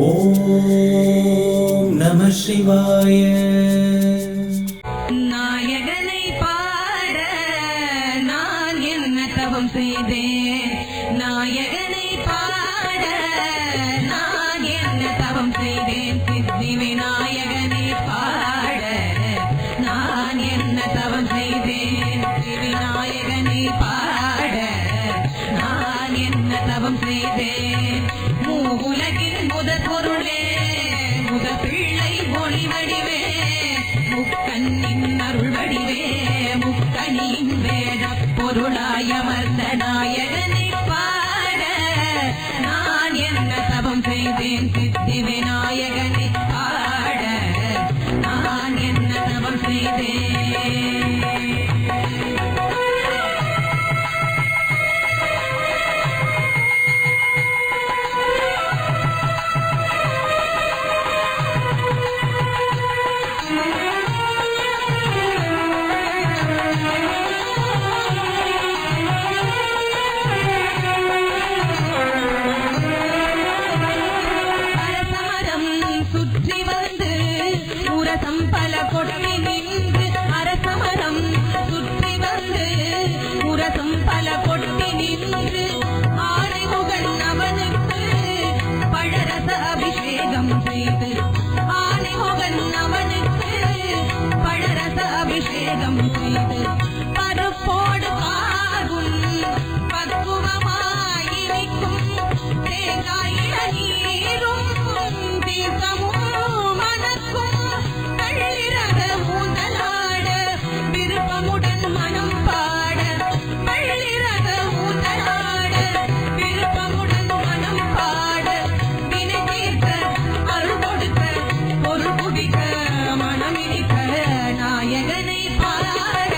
ஓம் நம சிவாய. நாயகனை பாட நான் என்ன தவம் செய்தேன், நாயகனை பாட நான் என்ன தவம் செய்தேன், சித்தி விநாயகனை பாட நான் என்ன தவம் செய்தேன், சித்தி விநாயகனை பாட நான் என்ன தவம் செய்தேன். மூவுலகின் முதற் பொருளே முதற் பிள்ளை ஒளி வடிவே, முக்கண்ணின் அருள் வடிவே, முக்கணியின் வேத பொருளாய் அமர்ந்த நாயகனை பாட நான் என்ன தவம் செய்தேன், சித்தி விநாயகனை பாட நான் என்ன தவம் செய்தேன். சுற்றி வந்து உரசம் பல கொட்டி நின்று, அரசமரம் சுற்றி வந்து உரசம் பல கொட்டி நின்று, ஆனைமுகன் அவனுக்கு பழரச அபிஷேகம் செய்து, ஆனைமுகன் அவனுக்கு பழரச அபிஷேகம் செய்து, பருப்போடு பாகுன் பக்குவமாயிருக்கும் தேங்காய் நீரும் தீர்த்தமும் மனக்கும் கள்ளிரக ஊந்தலாட விருப்பமுடன் மனம் பாட, கள்ளிரக ஊந்தலாட விருப்பமுடன் மனம் பாட, வினை தீர்க்க அருள் கொடுக்க பொருள் குவிக்க மனமிடிக்க நாயகனை பாட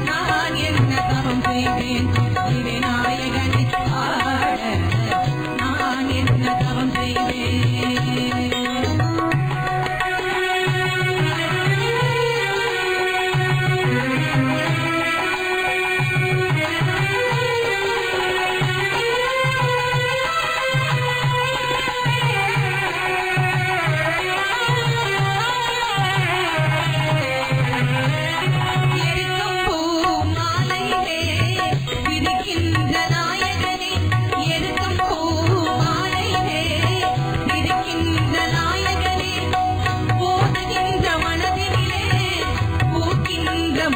நான் என்ன தவம் செய்தேன், விநாயகனை பாட நான் என்ன தவம் செய்தேன்.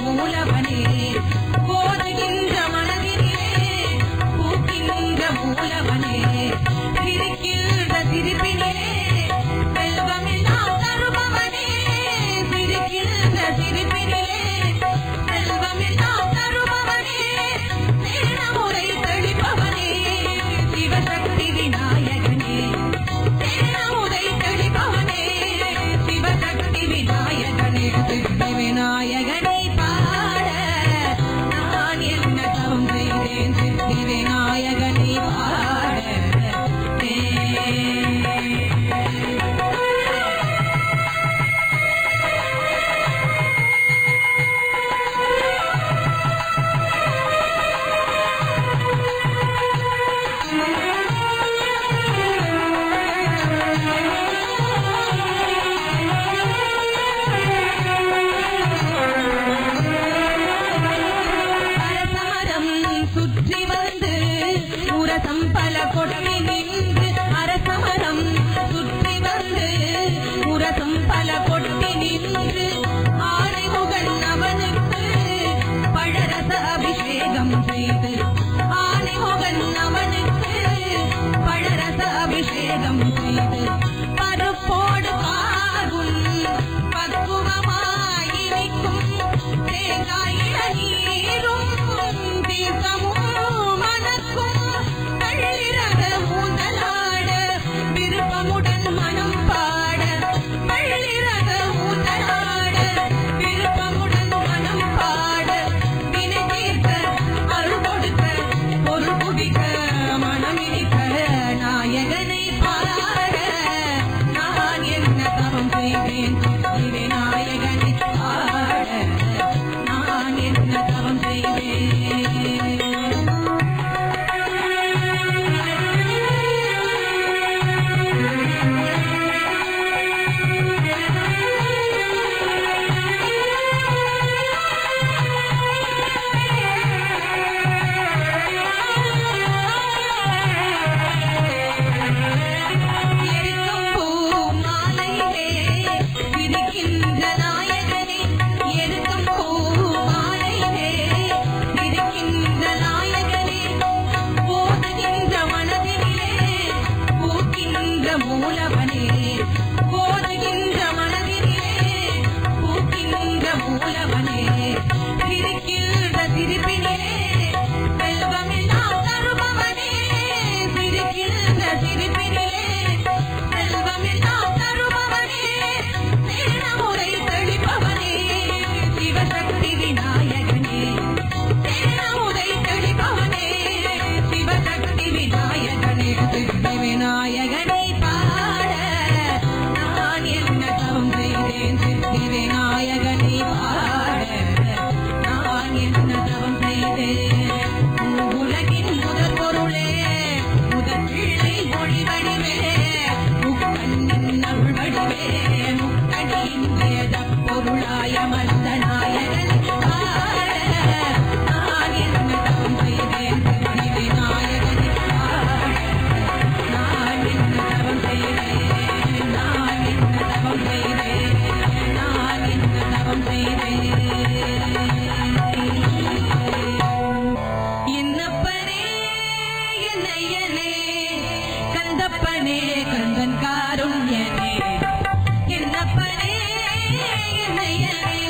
மூலவனே போதுகின்ற மனதிலே பூக்கின்ற மூலவனே, சிரிக்கின்ற சிரிப்பினே செல்வமெல்லாம் தருபவனே, சிரிக்கின்ற சிரிப்பினே செல்வமெல்லாம் தருபவனே, சேனமுறை தெளிப்பவனே சிவசக்தி விநாயகனே, சேனமுறை தெளிப்பவனே சிவசக்தி விநாயகனே, சித்தி விநாயகனே விநாயகனை பாட சுற்றி வந்து உரசம் பல கொட்டி நின்று, அரசமரம் சுற்றி வந்து உரசம் பல கொட்டி நின்று, ஆனைமுகன் அவனுக்கு பழரச அபிஷேகம் செய்து, ஆனைமுகன் அவனுக்கு பழரச அபிஷேகம் செய்து, பருப்போடு பாகுன் பக்குவமாயிருக்கும் தேங்காய் நீரும் தீர்த்தமும் மனக்கும் கள்ளிரக ஊந்தலாட விருப்பமுடன் மனம் பாட, கள்ளிரக ஊந்தலாட விருப்பமுடன் மனம் பாட, வினை தீர்க்க அருள் கொடுக்க பொருள் குவிக்க மனமிடிக்க நாயகனை பாட நான் என்ன தவம் செய்தேன், விநாயகனை பாட நான் என்ன தவம் செய்தேன். மூலவனே போதுகின்ற மனதிலே பூக்கின்ற மூலவனே சிரிக்கின்ற சிரிப்பினே செல்வமெல்லாம் தருபவனே சிரிக்கின்ற சிரிப்பினே செல்வமெல்லாம் தருபவனே சேனமுறை தெளிப்பவனே சிவசக்தி விநாயகனே சேனமுறை தெளிப்பவனே சிவசக்தி விநாயகனே சித்தி விநாயகனை பாட நான் என்ன தவம் செய்தேன் சித்தி விநாயகனை பாட நான் என்ன தவம் செய்தேன் உலகின் முதற் பொருளே முதற் பிள்ளை மொழி வடிவே முக்கண்ணின் அருள் வடிவே முக்கணியின் வேத பொருளாய மந்த நாயகனை பாட நான் என்ன தவம் செய்தேன் சித்தி விநாயகனை பாட நான் என்ன தவம் செய்தேன் நான் என்ன தவம் செய்தேன் நான் என்ன தவம் செய்தேன் என்னப்பனே என்னையனே கந்தப்பனே கந்தன் காருண்யனே என்னப்பனே என்னையனே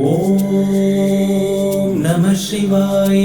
ஓம் நம சிவாய